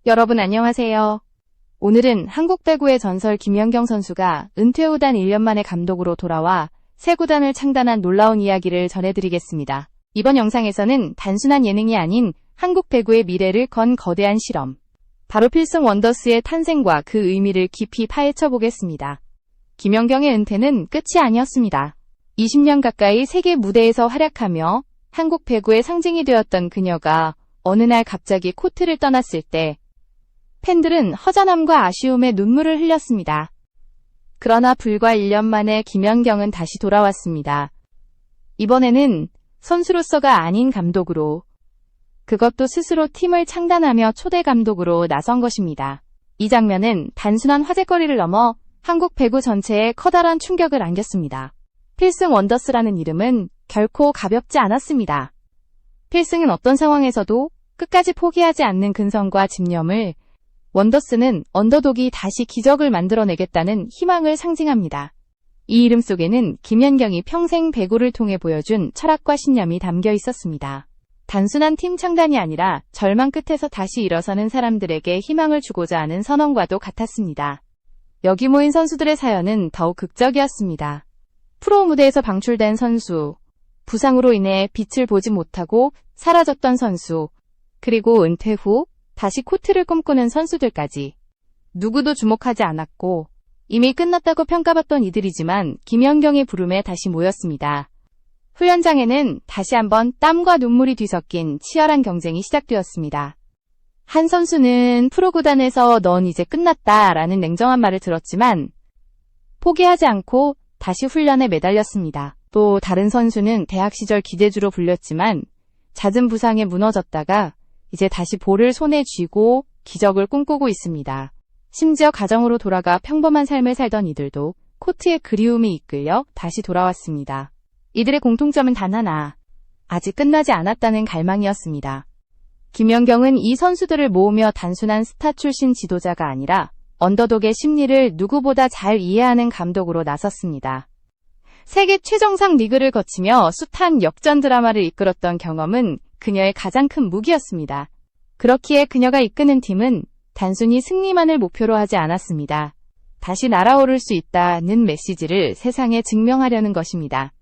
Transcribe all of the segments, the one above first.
여러분 안녕하세요. 오늘은 한국 배구의 전설 김연경 선수가 은퇴 후 단 1년 만에 감독으로 돌아와 새 구단을 창단한 놀라운 이야기를 전해드리겠습니다. 이번 영상에서는 단순한 예능이 아닌 한국 배구의 미래를 건 거대한 실험, 바로 필승 원더스의 탄생과 그 의미를 깊이 파헤쳐 보겠습니다. 김연경의 은퇴는 끝이 아니었습니다. 20년 가까이 세계 무대에서 활약하며 한국 배구의 상징이 되었던 그녀가 어느 날 갑자기 코트를 떠났을 때 팬들은 허전함과 아쉬움에 눈물을 흘렸습니다. 그러나 불과 1년 만에 김연경은 다시 돌아왔습니다. 이번에는 선수로서가 아닌 감독으로, 그것도 스스로 팀을 창단하며 초대 감독으로 나선 것입니다. 이 장면은 단순한 화제거리를 넘어 한국 배구 전체에 커다란 충격을 안겼습니다. 필승 원더스라는 이름은 결코 가볍지 않았습니다. 필승은 어떤 상황에서도 끝까지 포기하지 않는 근성과 집념을, 원더스는 언더독이 다시 기적을 만들어내겠다는 희망을 상징합니다. 이 이름 속에는 김연경이 평생 배구를 통해 보여준 철학과 신념이 담겨 있었습니다. 단순한 팀 창단이 아니라 절망 끝에서 다시 일어서는 사람들에게 희망을 주고자 하는 선언과도 같았습니다. 여기 모인 선수들의 사연은 더욱 극적이었습니다. 프로 무대에서 방출된 선수, 부상으로 인해 빛을 보지 못하고 사라졌던 선수, 그리고 은퇴 후 다시 코트를 꿈꾸는 선수들까지 누구도 주목하지 않았고 이미 끝났다고 평가받던 이들이지만 김연경의 부름에 다시 모였습니다. 훈련장에는 다시 한번 땀과 눈물이 뒤섞인 치열한 경쟁이 시작되었습니다. 한 선수는 프로 구단에서 넌 이제 끝났다 라는 냉정한 말을 들었지만 포기하지 않고 다시 훈련에 매달렸습니다. 또 다른 선수는 대학 시절 기대주로 불렸지만 잦은 부상에 무너졌다가 이제 다시 볼을 손에 쥐고 기적을 꿈꾸고 있습니다. 심지어 가정으로 돌아가 평범한 삶을 살던 이들도 코트의 그리움이 이끌려 다시 돌아왔습니다. 이들의 공통점은 단 하나, 아직 끝나지 않았다는 갈망이었습니다. 김연경은 이 선수들을 모으며 단순한 스타 출신 지도자가 아니라 언더독의 심리를 누구보다 잘 이해하는 감독으로 나섰습니다. 세계 최정상 리그를 거치며 숱한 역전 드라마를 이끌었던 경험은 그녀의 가장 큰 무기였습니다. 그렇기에 그녀가 이끄는 팀은 단순히 승리만을 목표로 하지 않았습니다. 다시 날아오를 수 있다는 메시지를 세상에 증명하려는 것입니다.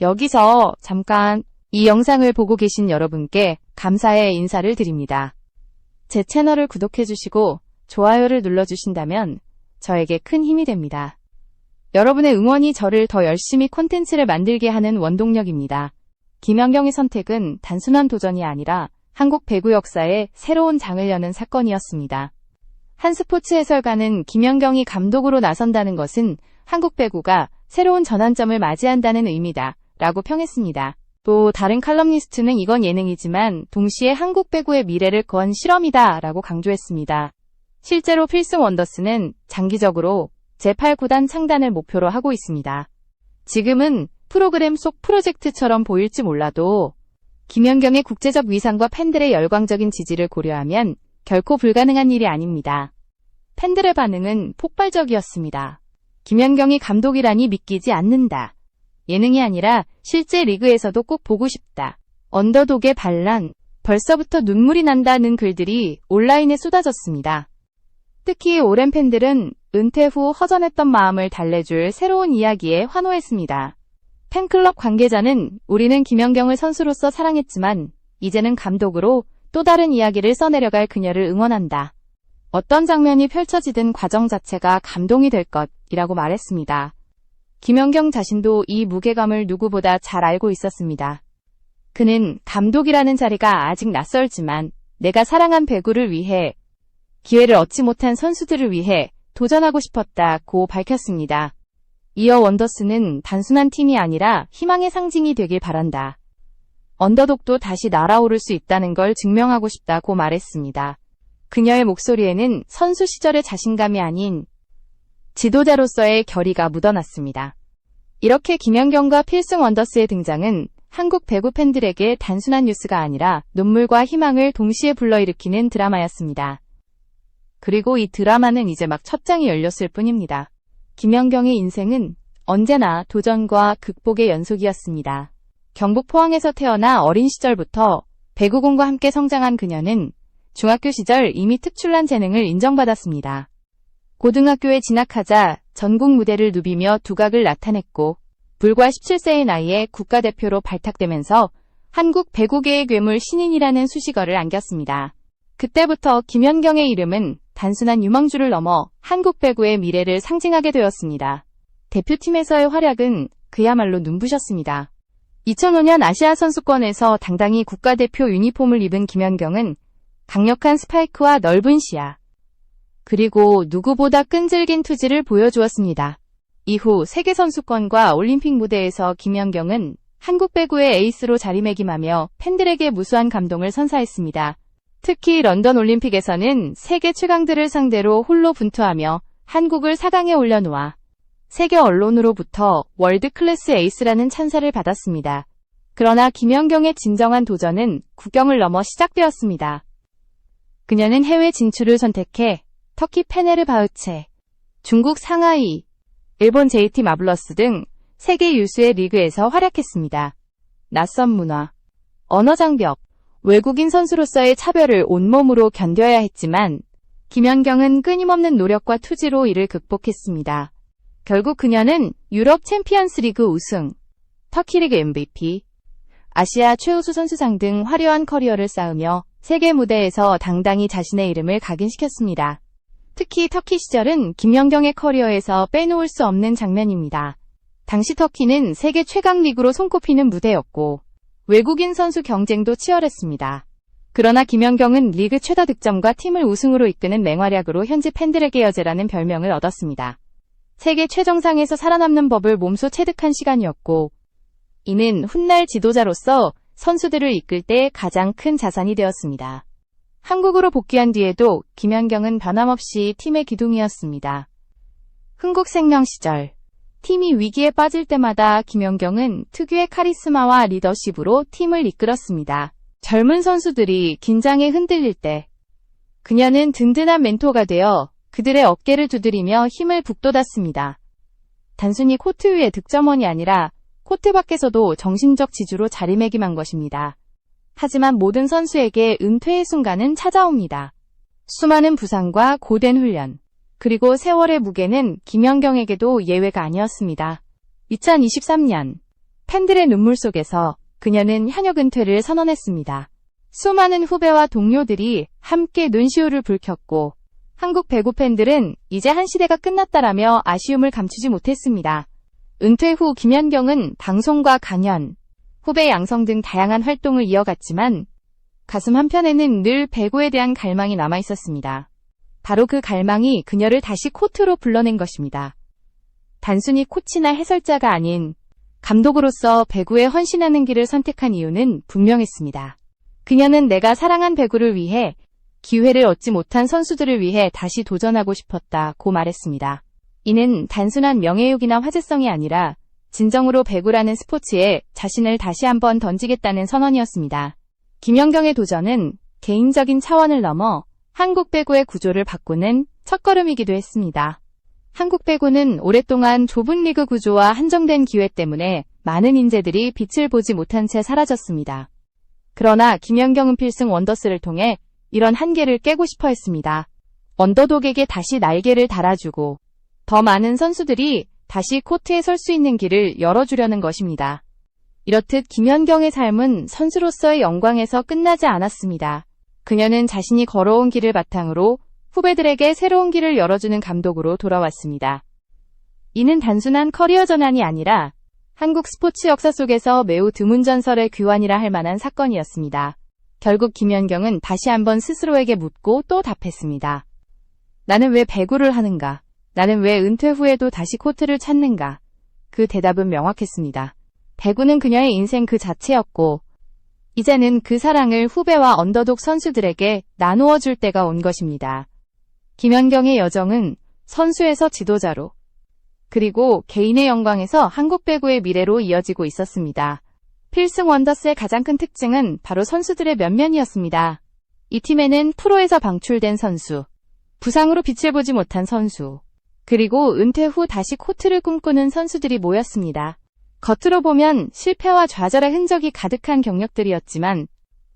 여기서 잠깐 이 영상을 보고 계신 여러분께 감사의 인사를 드립니다. 제 채널을 구독해주시고 좋아요를 눌러주신다면 저에게 큰 힘이 됩니다. 여러분의 응원이 저를 더 열심히 콘텐츠를 만들게 하는 원동력입니다. 김연경의 선택은 단순한 도전이 아니라 한국 배구 역사에 새로운 장을 여는 사건이었습니다. 한 스포츠 해설가는 김연경이 감독으로 나선다는 것은 한국 배구가 새로운 전환점을 맞이한다는 의미다 라고 평했습니다. 또 다른 칼럼니스트는 이건 예능이지만 동시에 한국 배구의 미래를 건 실험이다 라고 강조했습니다. 실제로 필승 원더스는 장기적으로 제8구단 창단을 목표로 하고 있습니다. 지금은 프로그램 속 프로젝트처럼 보일지 몰라도 김연경의 국제적 위상과 팬들의 열광적인 지지를 고려하면 결코 불가능한 일이 아닙니다. 팬들의 반응은 폭발적이었습니다. 김연경이 감독이라니 믿기지 않는다. 예능이 아니라 실제 리그에서도 꼭 보고 싶다. 언더독의 반란, 벌써부터 눈물이 난다는 글들이 온라인에 쏟아졌습니다. 특히 오랜 팬들은 은퇴 후 허전했던 마음을 달래줄 새로운 이야기에 환호했습니다. 팬클럽 관계자는 우리는 김연경을 선수로서 사랑했지만 이제는 감독으로 또 다른 이야기를 써내려갈 그녀를 응원한다. 어떤 장면이 펼쳐지든 과정 자체가 감동이 될 것이라고 말했습니다. 김연경 자신도 이 무게감을 누구보다 잘 알고 있었습니다. 그는 감독이라는 자리가 아직 낯설지만 내가 사랑한 배구를 위해, 기회를 얻지 못한 선수들을 위해 도전하고 싶었다고 밝혔습니다. 이어 원더스는 단순한 팀이 아니라 희망의 상징이 되길 바란다. 언더독도 다시 날아오를 수 있다는 걸 증명하고 싶다고 말했습니다. 그녀의 목소리에는 선수 시절의 자신감이 아닌 지도자로서의 결의가 묻어났습니다. 이렇게 김연경과 필승 원더스의 등장은 한국 배구 팬들에게 단순한 뉴스가 아니라 눈물과 희망을 동시에 불러일으키는 드라마였습니다. 그리고 이 드라마는 이제 막 첫 장이 열렸을 뿐입니다. 김연경의 인생은 언제나 도전과 극복의 경북 포항에서 태어나 어린 시절부터 배구공과 함께 성장한 그녀는 중학교 시절 이미 특출난 재능을 인정받았습니다. 고등학교에 진학하자 전국 무대를 누비며 두각을 나타냈고 불과 17세의 나이에 국가대표로 발탁되면서 한국 배구계의 괴물 신인이라는 수식어를 안겼습니다. 그때부터 김연경의 이름은 단순한 유망주를 넘어 한국 배구의 미래를 상징하게 되었습니다. 대표팀에서의 활약은 그야말로 눈부셨습니다. 2005년 아시아 선수권에서 당당히 국가대표 유니폼을 입은 김연경은 강력한 스파이크와 넓은 시야, 그리고 누구보다 끈질긴 투지를 보여주었습니다. 이후 세계선수권과 올림픽 무대에서 김연경은 한국 배구의 에이스로 자리매김하며 팬들에게 무수한 감동을 선사했습니다. 특히 런던 올림픽에서는 세계 최강들을 상대로 홀로 분투하며 한국을 4강에 올려놓아 세계 언론으로부터 월드클래스 에이스라는 찬사를 받았습니다. 그러나 김연경의 진정한 도전은 국경을 넘어 시작되었습니다. 그녀는 해외 진출을 선택해 터키 페네르바흐체, 중국 상하이, 일본 JT 마블러스 등 세계 유수의 리그에서 활약했습니다. 낯선 문화, 언어 장벽, 외국인 선수로서의 차별을 온몸으로 견뎌야 했지만 김연경은 끊임없는 노력과 투지로 이를 극복했습니다. 결국 그녀는 유럽 챔피언스 리그 우승, 터키 리그 MVP, 아시아 최우수 선수상 등 화려한 커리어를 쌓으며 세계 무대에서 당당히 자신의 이름을 각인시켰습니다. 특히 터키 시절은 김연경의 커리어에서 빼놓을 수 없는 장면입니다. 당시 터키는 세계 최강 리그로 손꼽히는 무대였고 외국인 선수 경쟁도 치열했습니다. 그러나 김연경은 리그 최다 득점과 팀을 우승으로 이끄는 맹활약으로 현지 팬들에게 여제라는 별명을 얻었습니다. 세계 최정상에서 살아남는 법을 몸소 체득한 시간이었고 이는 훗날 지도자로서 선수들을 이끌 때 가장 큰 자산이 되었습니다. 한국으로 복귀한 뒤에도 김연경은 변함없이 팀의 기둥이었습니다. 흥국생명 시절 팀이 위기에 빠질 때마다 김연경은 특유의 카리스마와 리더십으로 팀을 이끌었습니다. 젊은 선수들이 긴장에 흔들릴 때 그녀는 든든한 멘토가 되어 그들의 어깨를 두드리며 힘을 북돋았습니다. 단순히 코트 위의 득점원이 아니라 코트 밖에서도 정신적 지주로 자리매김한 것입니다. 하지만 모든 선수에게 은퇴의 순간은 찾아옵니다. 수많은 부상과 고된 훈련, 그리고 세월의 무게는 김연경에게도 예외가 아니었습니다. 2023년, 팬들의 눈물 속에서 그녀는 현역 은퇴를 선언했습니다. 수많은 후배와 동료들이 함께 눈시울을 붉혔고 한국 배구 팬들은 이제 한 시대가 끝났다라며 아쉬움을 감추지 못했습니다. 은퇴 후 김연경은 방송과 강연, 후배 양성 등 다양한 활동을 이어갔지만 가슴 한편에는 늘 배구에 대한 갈망이 남아있었습니다. 바로 그 갈망이 그녀를 다시 코트로 불러낸 것입니다. 단순히 코치나 해설자가 아닌 감독으로서 배구에 헌신하는 길을 선택한 이유는 분명했습니다. 그녀는 내가 사랑한 배구를 위해 기회를 얻지 못한 선수들을 위해 다시 도전하고 싶었다고 말했습니다. 이는 단순한 명예욕이나 화제성이 아니라 진정으로 배구라는 스포츠에 자신을 다시 한번 던지겠다는 선언이었습니다. 김연경의 도전은 개인적인 차원을 넘어 한국 배구의 구조를 바꾸는 첫걸음이기도 했습니다. 한국 배구는 오랫동안 좁은 리그 구조와 한정된 기회 때문에 많은 인재들이 빛을 보지 못한 채 사라졌습니다. 그러나 김연경은 필승 원더스를 통해 이런 한계를 깨고 싶어 했습니다. 언더독에게 다시 날개를 달아주고 더 많은 선수들이 다시 코트에 설 수 있는 길을 열어주려는 것입니다. 이렇듯 김연경의 삶은 선수로서의 영광에서 끝나지 않았습니다. 그녀는 자신이 걸어온 길을 바탕으로 후배들에게 새로운 길을 열어주는 감독으로 돌아왔습니다. 이는 단순한 커리어 전환이 아니라 한국 스포츠 역사 속에서 매우 드문 전설의 귀환이라 할 만한 사건이었습니다. 결국 김연경은 다시 한번 스스로에게 묻고 또 답했습니다. 나는 왜 배구를 하는가? 나는 왜 은퇴 후에도 다시 코트를 찾는가? 그 대답은 명확했습니다. 배구는 그녀의 인생 그 자체였고 이제는 그 사랑을 후배와 언더독 선수들에게 나누어 줄 때가 온 것입니다. 김연경의 여정은 선수에서 지도자로 그리고 개인의 영광에서 한국 배구의 미래로 이어지고 있었습니다. 필승 원더스의 가장 큰 특징은 바로 선수들의 면면이었습니다. 이 팀에는 프로에서 방출된 선수, 부상으로 빛을 보지 못한 선수, 그리고 은퇴 후 다시 코트를 꿈꾸는 선수들이 모였습니다. 겉으로 보면 실패와 좌절의 흔적이 가득한 경력들이었지만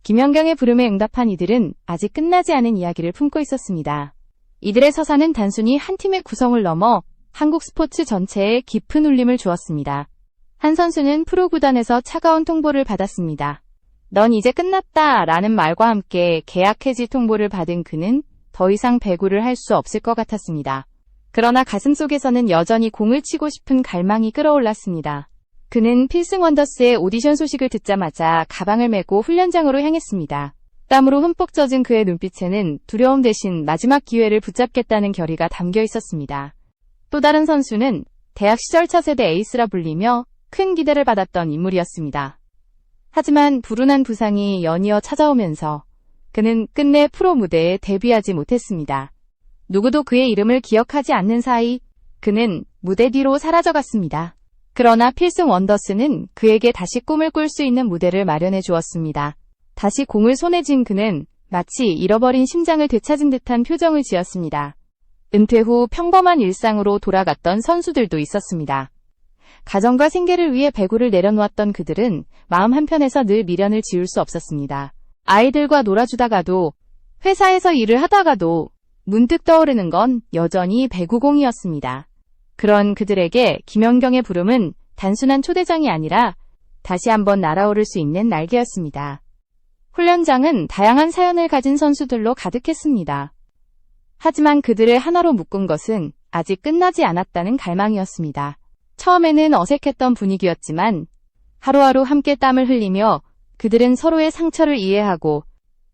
김연경의 부름에 응답한 이들은 아직 끝나지 않은 이야기를 품고 있었습니다. 이들의 서사는 단순히 한 팀의 구성을 넘어 한국 스포츠 전체에 깊은 울림을 주었습니다. 한 선수는 프로 구단에서 차가운 통보를 받았습니다. 넌 이제 끝났다 라는 말과 함께 계약 해지 통보를 받은 그는 더 이상 배구를 할 수 없을 것 같았습니다. 그러나 가슴속에서는 여전히 공을 치고 싶은 갈망이 끌어올랐습니다. 그는 필승 원더스의 오디션 소식을 듣자마자 가방을 메고 훈련장으로 향했습니다. 땀으로 흠뻑 젖은 그의 눈빛에는 두려움 대신 마지막 기회를 붙잡겠다는 결의가 담겨 있었습니다. 또 다른 선수는 대학 시절 차세대 에이스라 불리며 큰 기대를 받았던 인물이었습니다. 하지만 불운한 부상이 연이어 찾아오면서 그는 끝내 프로 무대에 데뷔하지 못했습니다. 누구도 그의 이름을 기억하지 않는 사이 그는 무대 뒤로 사라져갔습니다. 그러나 필승 원더스는 그에게 다시 꿈을 꿀 수 있는 무대를 마련해 주었습니다. 다시 공을 손에 쥔 그는 마치 잃어버린 심장을 되찾은 듯한 표정을 지었습니다. 은퇴 후 평범한 일상으로 돌아갔던 선수들도 있었습니다. 가정과 생계를 위해 배구를 내려놓았던 그들은 마음 한편에서 늘 미련을 지울 수 없었습니다. 아이들과 놀아주다가도, 회사에서 일을 하다가도 문득 떠오르는 건 여전히 배구공이었습니다. 그런 그들에게 김연경의 부름은 단순한 초대장이 아니라 다시 한번 날아오를 수 있는 날개였습니다. 훈련장은 다양한 사연을 가진 선수들로 가득했습니다. 하지만 그들을 하나로 묶은 것은 아직 끝나지 않았다는 갈망이었습니다. 처음에는 어색했던 분위기였지만 하루하루 함께 땀을 흘리며 그들은 서로의 상처를 이해하고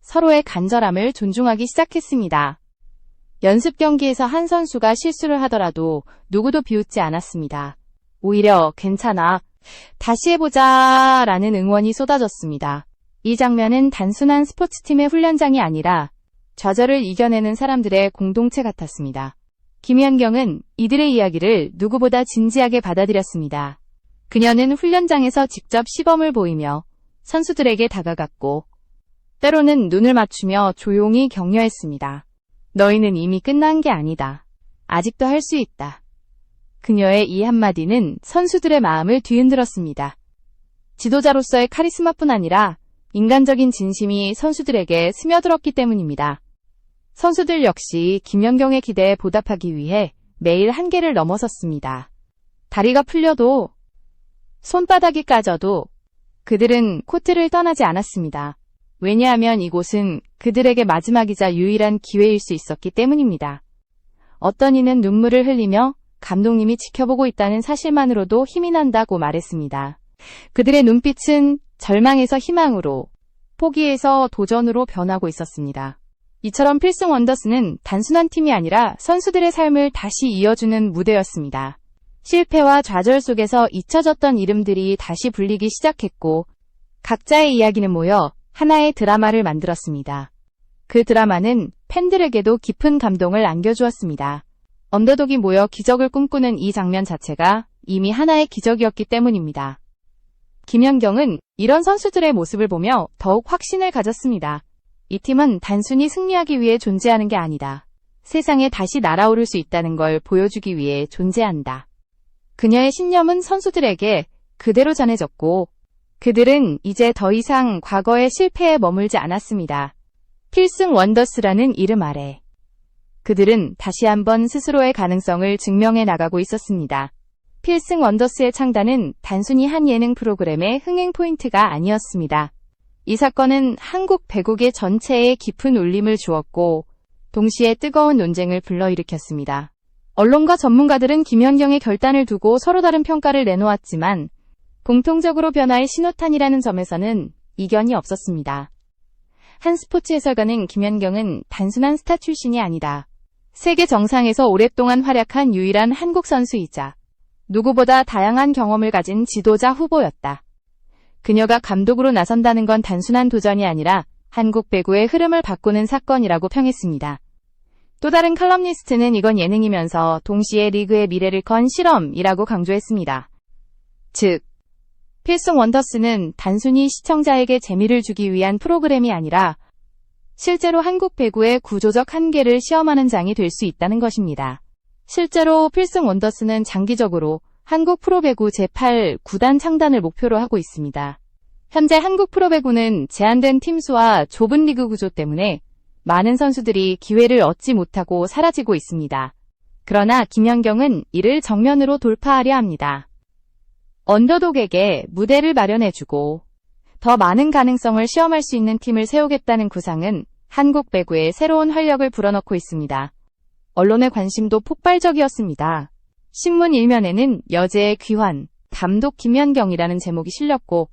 서로의 간절함을 존중하기 시작했습니다. 연습 경기에서 한 선수가 실수를 하더라도 누구도 비웃지 않았습니다. 오히려 괜찮아, 다시 해보자 라는 응원이 쏟아졌습니다. 이 장면은 단순한 스포츠팀의 훈련장이 아니라 좌절을 이겨내는 사람들의 공동체 같았습니다. 김연경은 이들의 이야기를 누구보다 진지하게 받아들였습니다. 그녀는 훈련장에서 직접 시범을 보이며 선수들에게 다가갔고 때로는 눈을 맞추며 조용히 격려했습니다. 너희는 이미 끝난 게 아니다. 아직도 할 수 있다. 그녀의 이 한마디는 선수들의 마음을 뒤흔들었습니다. 지도자로서의 카리스마뿐 아니라 인간적인 진심이 선수들에게 스며들었기 때문입니다. 선수들 역시 김연경의 기대에 보답하기 위해 매일 한계를 넘어섰습니다. 다리가 풀려도 손바닥이 까져도 그들은 코트를 떠나지 않았습니다. 왜냐하면 이곳은 그들에게 마지막이자 유일한 기회일 수 있었기 때문입니다. 어떤 이는 눈물을 흘리며 감독님이 지켜보고 있다는 사실만으로도 힘이 난다고 말했습니다. 그들의 눈빛은 절망에서 희망으로, 포기에서 도전으로 변하고 있었습니다. 이처럼 필승 원더스는 단순한 팀이 아니라 선수들의 삶을 다시 이어주는 무대였습니다. 실패와 좌절 속에서 잊혀졌던 이름들이 다시 불리기 시작했고 각자의 이야기는 모여 하나의 드라마를 만들었습니다. 그 드라마는 팬들에게도 깊은 감동을 안겨주었습니다. 언더독이 모여 기적을 꿈꾸는 이 장면 자체가 이미 하나의 기적이었기 때문입니다. 김연경은 이런 선수들의 모습을 보며 더욱 확신을 가졌습니다. 이 팀은 단순히 승리하기 위해 존재하는 게 아니다. 세상에 다시 날아오를 수 있다는 걸 보여주기 위해 존재한다. 그녀의 신념은 선수들에게 그대로 전해졌고 그들은 이제 더 이상 과거의 실패에 머물지 않았습니다. 필승 원더스라는 이름 아래 그들은 다시 한번 스스로의 가능성을 증명해 나가고 있었습니다. 필승 원더스의 창단은 단순히 한 예능 프로그램의 흥행 포인트가 아니었습니다. 이 사건은 한국 배구계 전체에 깊은 울림을 주었고 동시에 뜨거운 논쟁을 불러일으켰습니다. 언론과 전문가들은 김연경의 결단을 두고 서로 다른 평가를 내놓았지만 공통적으로 변화의 신호탄이라는 점에서는 이견이 없었습니다. 한 스포츠 해설가는 김연경은 단순한 스타 출신이 아니다. 세계 정상에서 오랫동안 활약한 유일한 한국 선수이자 누구보다 다양한 경험을 가진 지도자 후보였다. 그녀가 감독으로 나선다는 건 단순한 도전이 아니라 한국 배구의 흐름을 바꾸는 사건이라고 평했습니다. 또 다른 칼럼니스트는 이건 예능이면서 동시에 리그의 미래를 건 실험이라고 강조했습니다. 즉, 필승 원더스는 단순히 시청자에게 재미를 주기 위한 프로그램이 아니라 실제로 한국 배구의 구조적 한계를 시험하는 장이 될 수 있다는 것입니다. 실제로 필승 원더스는 장기적으로 한국 프로배구 제8 구단 창단을 목표로 하고 있습니다. 현재 한국 프로배구는 제한된 팀 수와 좁은 리그 구조 때문에 많은 선수들이 기회를 얻지 못하고 사라지고 있습니다. 그러나 김연경은 이를 정면으로 돌파하려 합니다. 언더독에게 무대를 마련해주고 더 많은 가능성을 시험할 수 있는 팀을 세우겠다는 구상은 한국 배구에 새로운 활력을 불어넣고 있습니다. 언론의 관심도 폭발적이었습니다. 신문 일면에는 여제의 귀환, 감독 김연경이라는 제목이 실렸고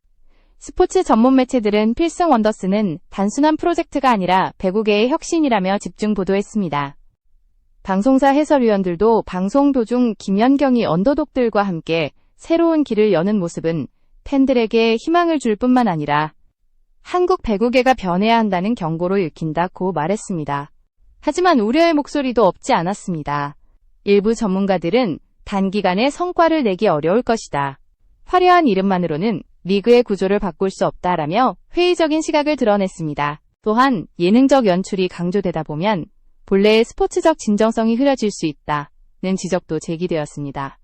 스포츠 전문 매체들은 필승 원더스는 단순한 프로젝트가 아니라 배구계의 혁신이라며 집중 보도했습니다. 방송사 해설위원들도 방송 도중 김연경이 언더독들과 함께 새로운 길을 여는 모습은 팬들에게 희망을 줄 뿐만 아니라 한국 배구계가 변해야 한다는 경고로 읽힌다고 말했습니다. 하지만 우려의 목소리도 없지 않았습니다. 일부 전문가들은 단기간에 성과를 내기 어려울 것이다. 화려한 이름만으로는 리그의 구조를 바꿀 수 없다라며 회의적인 시각을 드러냈습니다. 또한 예능적 연출이 강조되다 보면 본래의 스포츠적 진정성이 흐려질 수 있다는 지적도 제기되었습니다.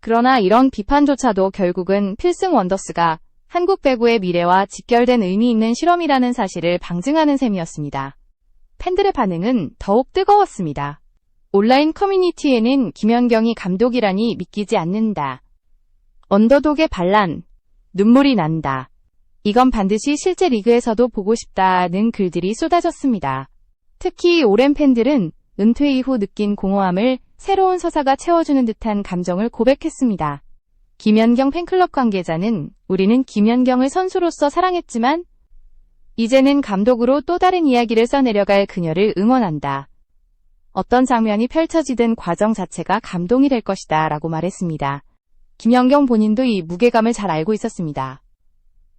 그러나 이런 비판조차도 결국은 필승 원더스가 한국 배구의 미래와 직결된 의미 있는 실험이라는 사실을 방증하는 셈이었습니다. 팬들의 반응은 더욱 뜨거웠습니다. 온라인 커뮤니티에는 김연경이 감독이라니 믿기지 않는다. 언더독의 반란, 눈물이 난다. 이건 반드시 실제 리그에서도 보고 싶다는 글들이 쏟아졌습니다. 특히 오랜 팬들은 은퇴 이후 느낀 공허함을 새로운 서사가 채워주는 듯한 감정을 고백했습니다. 김연경 팬클럽 관계자는 우리는 김연경을 선수로서 사랑했지만 이제는 감독으로 또 다른 이야기를 써내려갈 그녀를 응원한다. 어떤 장면이 펼쳐지든 과정 자체가 감동이 될 것이다 라고 말했습니다. 김연경 본인도 이 무게감을 잘 알고 있었습니다.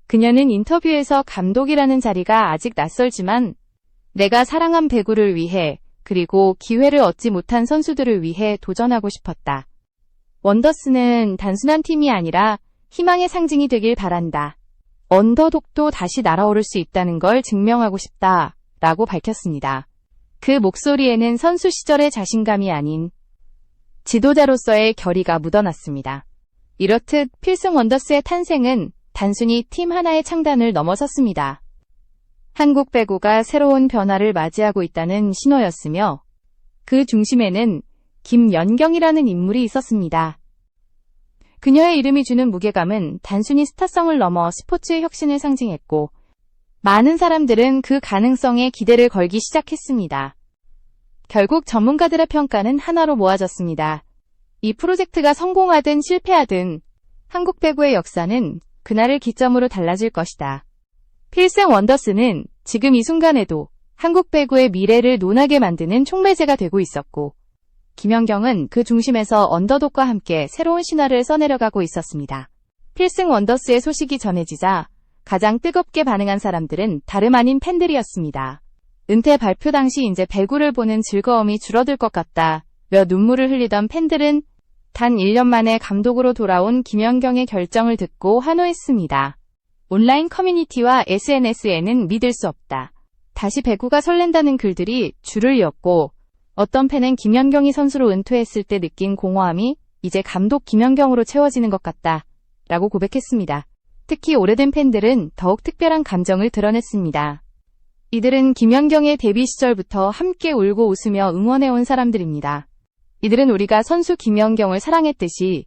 그녀는 인터뷰에서 감독이라는 자리가 아직 낯설지만 내가 사랑한 배구를 위해 그리고 기회를 얻지 못한 선수들을 위해 도전하고 싶었다. 원더스는 단순한 팀이 아니라 희망의 상징이 되길 바란다. 언더독도 다시 날아오를 수 있다는 걸 증명하고 싶다 라고 밝혔습니다. 그 목소리에는 선수 시절의 자신감이 아닌 지도자로서의 결의가 묻어났습니다. 이렇듯 필승 원더스의 탄생은 단순히 팀 하나의 창단을 넘어섰습니다. 한국 배구가 새로운 변화를 맞이하고 있다는 신호였으며 그 중심에는 김연경이라는 인물이 있었습니다. 그녀의 이름이 주는 무게감은 단순히 스타성을 넘어 스포츠의 혁신을 상징했고 많은 사람들은 그 가능성에 기대를 걸기 시작했습니다. 결국 전문가들의 평가는 하나로 모아졌습니다. 이 프로젝트가 성공하든 실패하든 한국 배구의 역사는 그날을 기점으로 달라질 것이다. 필승 원더스는 지금 이 순간에도 한국 배구의 미래를 논하게 만드는 촉매제가 되고 있었고 김연경은 그 중심에서 언더독과 함께 새로운 신화를 써내려가고 있었습니다. 필승 원더스의 소식이 전해지자 가장 뜨겁게 반응한 사람들은 다름 아닌 팬들이었습니다. 은퇴 발표 당시 이제 배구를 보는 즐거움이 줄어들 것 같다며 눈물을 흘리던 팬들은 단 1년 만에 감독으로 돌아온 김연경의 결정을 듣고 환호했습니다. 온라인 커뮤니티와 SNS에는 믿을 수 없다. 다시 배구가 설렌다는 글들이 줄을 이었고 어떤 팬은 김연경이 선수로 은퇴했을 때 느낀 공허함이 이제 감독 김연경으로 채워지는 것 같다 라고 고백했습니다. 특히 오래된 팬들은 더욱 특별한 감정을 드러냈습니다. 이들은 김연경의 데뷔 시절부터 함께 울고 웃으며 응원해온 사람들입니다. 이들은 우리가 선수 김연경을 사랑했듯이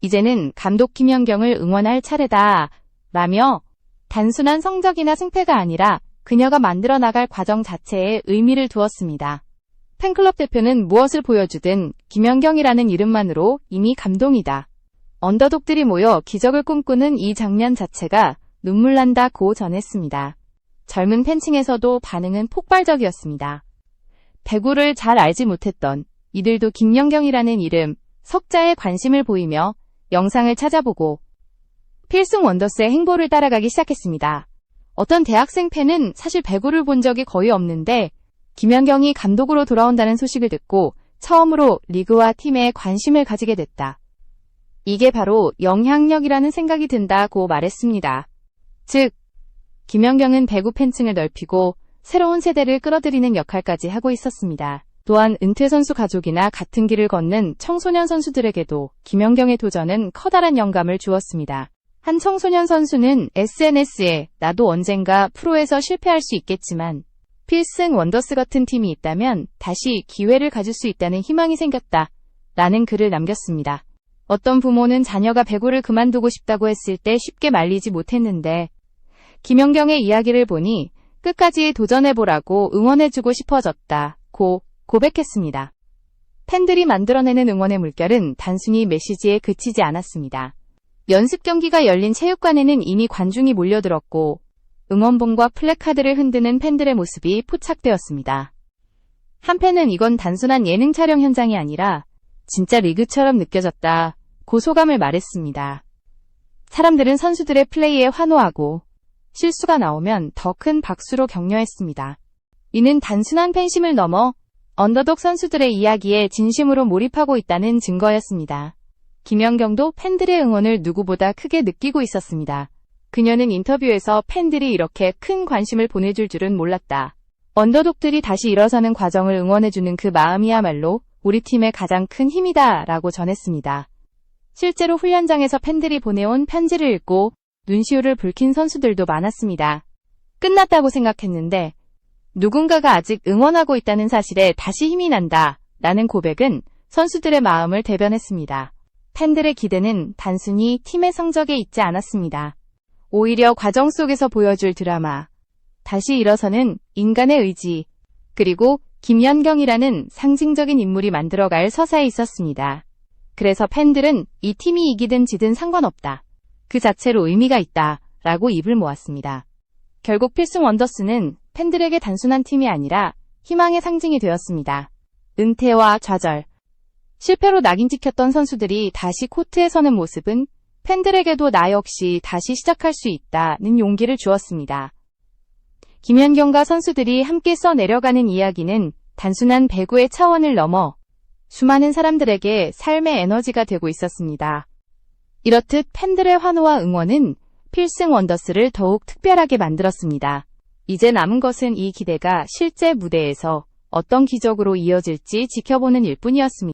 이제는 감독 김연경을 응원할 차례다 라며 단순한 성적이나 승패가 아니라 그녀가 만들어 나갈 과정 자체에 의미를 두었습니다. 팬클럽 대표는 무엇을 보여주든 김연경이라는 이름만으로 이미 감동이다. 언더독들이 모여 기적을 꿈꾸는 이 장면 자체가 눈물 난다고 전했습니다. 젊은 팬층에서도 반응은 폭발적이었습니다. 배구를 잘 알지 못했던 이들도 김연경이라는 이름, 석자에 관심을 보이며 영상을 찾아보고 필승 원더스의 행보를 따라가기 시작했습니다. 어떤 대학생 팬은 사실 배구를 본 적이 거의 없는데 김연경이 감독으로 돌아온다는 소식을 듣고 처음으로 리그와 팀에 관심을 가지게 됐다. 이게 바로 영향력이라는 생각이 든다고 말했습니다. 즉, 김연경은 배구 팬층을 넓히고 새로운 세대를 끌어들이는 역할까지 하고 있었습니다. 또한 은퇴 선수 가족이나 같은 길을 걷는 청소년 선수들에게도 김연경의 도전은 커다란 영감을 주었습니다. 한 청소년 선수는 SNS에 나도 언젠가 프로에서 실패할 수 있겠지만 필승 원더스 같은 팀이 있다면 다시 기회를 가질 수 있다는 희망이 생겼다. 라는 글을 남겼습니다. 어떤 부모는 자녀가 배구를 그만두고 싶다고 했을 때 쉽게 말리지 못했는데 김연경의 이야기를 보니 끝까지 도전해보라고 응원해주고 싶어졌다고 고백했습니다. 팬들이 만들어내는 응원의 물결은 단순히 메시지에 그치지 않았습니다. 연습 경기가 열린 체육관에는 이미 관중이 몰려들었고 응원봉과 플래카드를 흔드는 팬들의 모습이 포착되었습니다. 한 팬은 이건 단순한 예능 촬영 현장이 아니라 진짜 리그처럼 느껴졌다고 소감을 말했습니다. 사람들은 선수들의 플레이에 환호하고 실수가 나오면 더 큰 박수로 격려했습니다. 이는 단순한 팬심을 넘어 언더독 선수들의 이야기에 진심으로 몰입하고 있다는 증거였습니다. 김연경도 팬들의 응원을 누구보다 크게 느끼고 있었습니다. 그녀는 인터뷰에서 팬들이 이렇게 큰 관심을 보내줄 줄은 몰랐다. 언더독들이 다시 일어서는 과정을 응원해주는 그 마음이야말로 우리 팀의 가장 큰 힘이다 라고 전했습니다. 실제로 훈련장에서 팬들이 보내온 편지를 읽고 눈시울을 붉힌 선수들도 많았습니다. 끝났다고 생각했는데 누군가가 아직 응원하고 있다는 사실에 다시 힘이 난다 라는 고백은 선수들의 마음을 대변했습니다. 팬들의 기대는 단순히 팀의 성적에 있지 않았습니다. 오히려 과정 속에서 보여줄 드라마, 다시 일어서는 인간의 의지, 그리고 김연경이라는 상징적인 인물이 만들어갈 서사에 있었습니다. 그래서 팬들은 이 팀이 이기든 지든 상관없다. 그 자체로 의미가 있다. 라고 입을 모았습니다. 결국 필승 원더스는 팬들에게 단순한 팀이 아니라 희망의 상징이 되었습니다. 은퇴와 좌절, 실패로 낙인 찍혔던 선수들이 다시 코트에 서는 모습은 팬들에게도 나 역시 다시 시작할 수 있다는 용기를 주었습니다. 김연경과 선수들이 함께 써내려가는 이야기는 단순한 배구의 차원을 넘어 수많은 사람들에게 삶의 에너지가 되고 있었습니다. 이렇듯 팬들의 환호와 응원은 필승 원더스를 더욱 특별하게 만들었습니다. 이제 남은 것은 이 기대가 실제 무대에서 어떤 기적으로 이어질지 지켜보는 일뿐이었습니다.